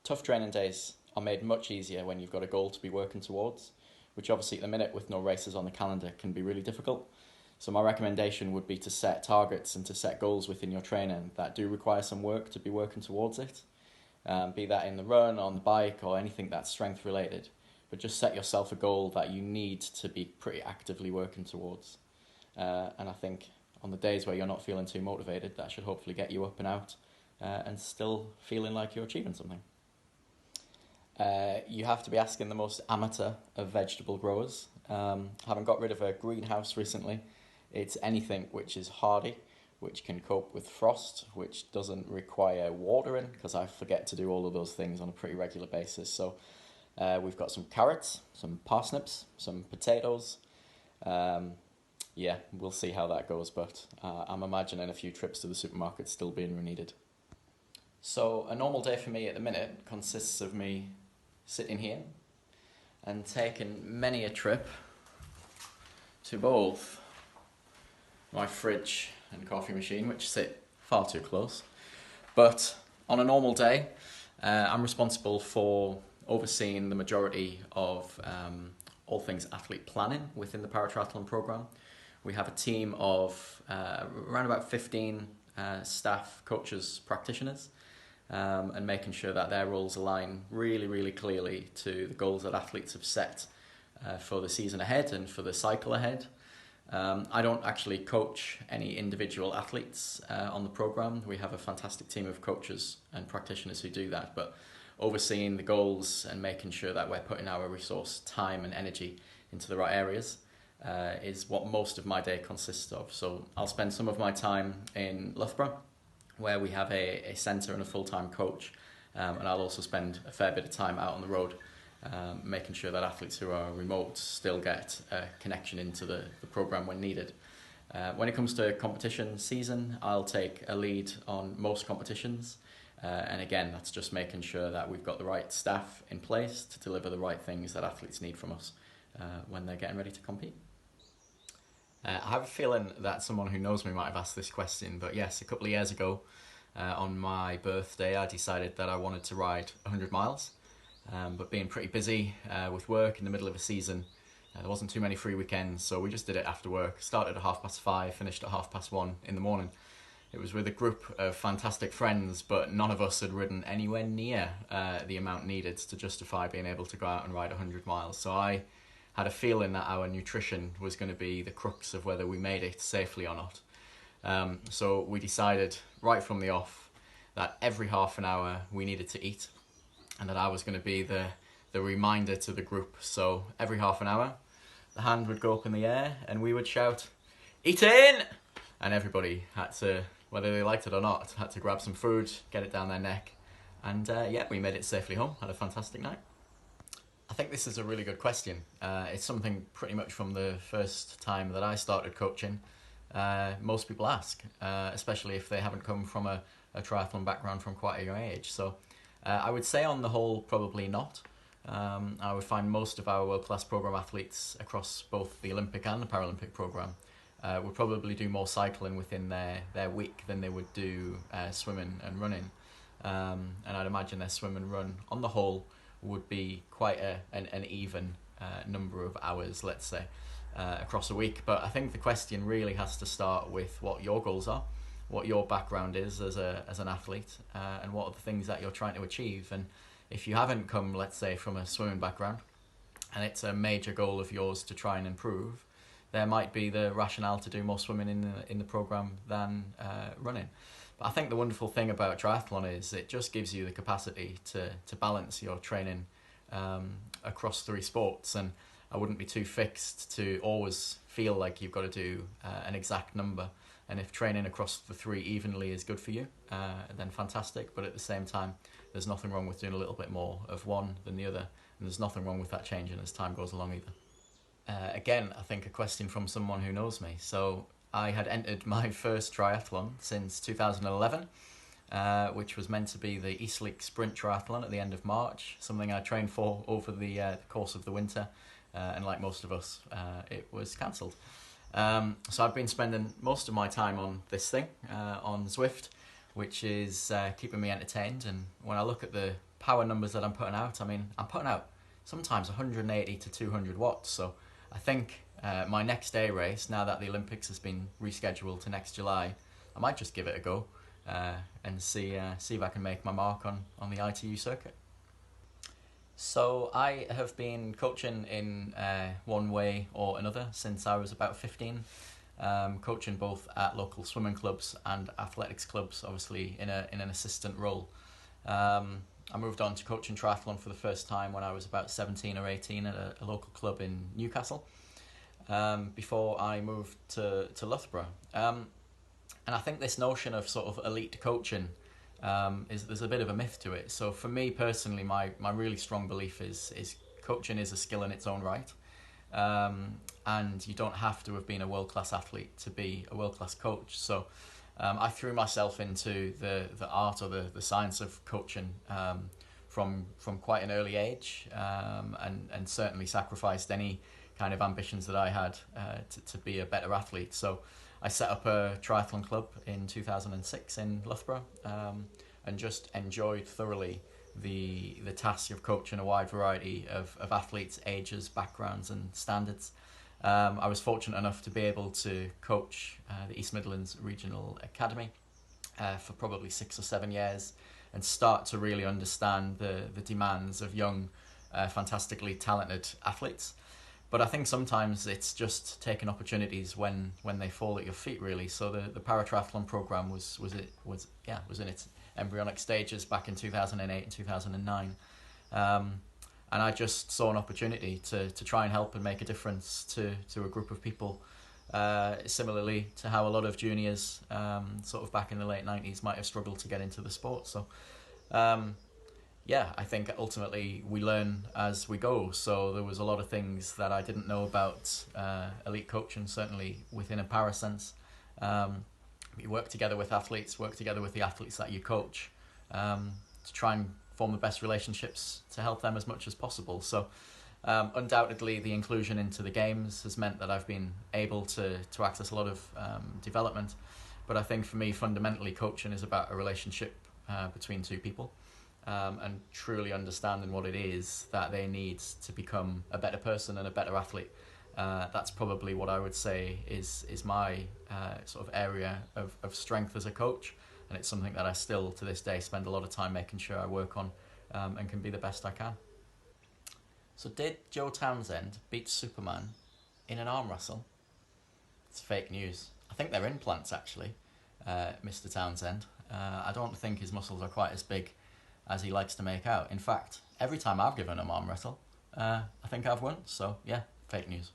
Tough training days are made much easier when you've got a goal to be working towards, which obviously at the minute with no races on the calendar can be really difficult. So my recommendation would be to set targets and to set goals within your training that do require some work to be working towards it. Be that in the run, on the bike, or anything that's strength related. But just set yourself a goal that you need to be pretty actively working towards. And I think on the days where you're not feeling too motivated, that should hopefully get you up and out and still feeling like you're achieving something. You have to be asking the most amateur of vegetable growers. Having got rid of a greenhouse recently, it's anything which is hardy, which can cope with frost, which doesn't require watering, because I forget to do all of those things on a pretty regular basis. So we've got some carrots, some parsnips, some potatoes. Yeah, we'll see how that goes, but I'm imagining a few trips to the supermarket still being needed. So a normal day for me at the minute consists of me sitting here and taking many a trip to both my fridge and coffee machine, which sit far too close. But on a normal day, I'm responsible for overseeing the majority of all things athlete planning within the Triathlon programme. We have a team of around about 15 staff, coaches, practitioners, and making sure that their roles align really, really clearly to the goals that athletes have set for the season ahead and for the cycle ahead. I don't actually coach any individual athletes on the programme. We have a fantastic team of coaches and practitioners who do that, but overseeing the goals and making sure that we're putting our resource, time and energy into the right areas is what most of my day consists of. So I'll spend some of my time in Loughborough, where we have a centre and a full-time coach, and I'll also spend a fair bit of time out on the road making sure that athletes who are remote still get a connection into the programme when needed. When it comes to competition season, I'll take a lead on most competitions, and again, that's just making sure that we've got the right staff in place to deliver the right things that athletes need from us when they're getting ready to compete. I have a feeling that someone who knows me might have asked this question, but yes, a couple of years ago on my birthday I decided that I wanted to ride 100 miles. But being pretty busy with work in the middle of a season, there wasn't too many free weekends, so we just did it after work. Started at 5:30, finished at 1:30 in the morning. It was with a group of fantastic friends, but none of us had ridden anywhere near the amount needed to justify being able to go out and ride 100 miles. So I had a feeling that our nutrition was going to be the crux of whether we made it safely or not. So we decided right from the off that every half an hour we needed to eat, and that I was going to be the reminder to the group. So every half an hour, the hand would go up in the air and we would shout, "Eating!" And everybody had to, whether they liked it or not, had to grab some food, get it down their neck. And yeah, we made it safely home, had a fantastic night. I think this is a really good question. It's something pretty much from the first time that I started coaching, most people ask, especially if they haven't come from a triathlon background from quite a young age. So I would say on the whole, probably not. I would find most of our world-class programme athletes across both the Olympic and the Paralympic programme would probably do more cycling within their week than they would do swimming and running. And I'd imagine their swim and run, on the whole, would be quite an even number of hours, let's say, across a week. But I think the question really has to start with what your goals are, what your background is as an athlete, and what are the things that you're trying to achieve. And if you haven't come, let's say, from a swimming background, and it's a major goal of yours to try and improve, there might be the rationale to do more swimming in the programme than running. But I think the wonderful thing about triathlon is it just gives you the capacity to balance your training across three sports, and I wouldn't be too fixed to always feel like you've got to do an exact number. And if training across the three evenly is good for you, then fantastic. But at the same time, there's nothing wrong with doing a little bit more of one than the other. And there's nothing wrong with that changing as time goes along either. Again, I think a question from someone who knows me. So I had entered my first triathlon since 2011, which was meant to be the Eastleigh Sprint Triathlon at the end of March, something I trained for over the course of the winter. And like most of us, it was cancelled. So I've been spending most of my time on this thing, on Zwift, which is keeping me entertained. And when I look at the power numbers that I'm putting out, I mean, I'm putting out sometimes 180 to 200 watts. So I think my next day race, now that the Olympics has been rescheduled to next July, I might just give it a go and see if I can make my mark on the ITU circuit. So I have been coaching in one way or another since I was about 15, coaching both at local swimming clubs and athletics clubs, obviously in an assistant role. I moved on to coaching triathlon for the first time when I was about 17 or 18 at a local club in Newcastle, before I moved to Loughborough. And I think this notion of sort of elite coaching, there's a bit of a myth to it. So for me personally, my really strong belief is coaching is a skill in its own right. And you don't have to have been a world-class athlete to be a world-class coach. So I threw myself into the art or the science of coaching from quite an early age, and certainly sacrificed any kind of ambitions that I had to be a better athlete. So I set up a triathlon club in 2006 in Loughborough, and just enjoyed thoroughly the task of coaching a wide variety of athletes, ages, backgrounds and standards. I was fortunate enough to be able to coach the East Midlands Regional Academy for probably 6 or 7 years, and start to really understand the demands of young, fantastically talented athletes. But I think sometimes it's just taking opportunities when they fall at your feet, really. So the paratriathlon program was in its embryonic stages back in 2008 and 2009. And I just saw an opportunity to try and help and make a difference to a group of people, similarly to how a lot of juniors sort of back in the late 90s might have struggled to get into the sport. So I think ultimately we learn as we go. So there was a lot of things that I didn't know about elite coaching, certainly within a para sense. You work together with athletes, work together with the athletes that you coach, to try and form the best relationships to help them as much as possible. So undoubtedly the inclusion into the games has meant that I've been able to access a lot of development. But I think for me, fundamentally, coaching is about a relationship between two people, and truly understanding what it is that they need to become a better person and a better athlete. That's probably what I would say is my sort of area of strength as a coach. And it's something that I still, to this day, spend a lot of time making sure I work on, and can be the best I can. So did Joe Townsend beat Superman in an arm wrestle? It's fake news. I think they're implants, actually, Mr. Townsend. I don't think his muscles are quite as big as he likes to make out. In fact, every time I've given him arm wrestle, I think I've won. So yeah, fake news.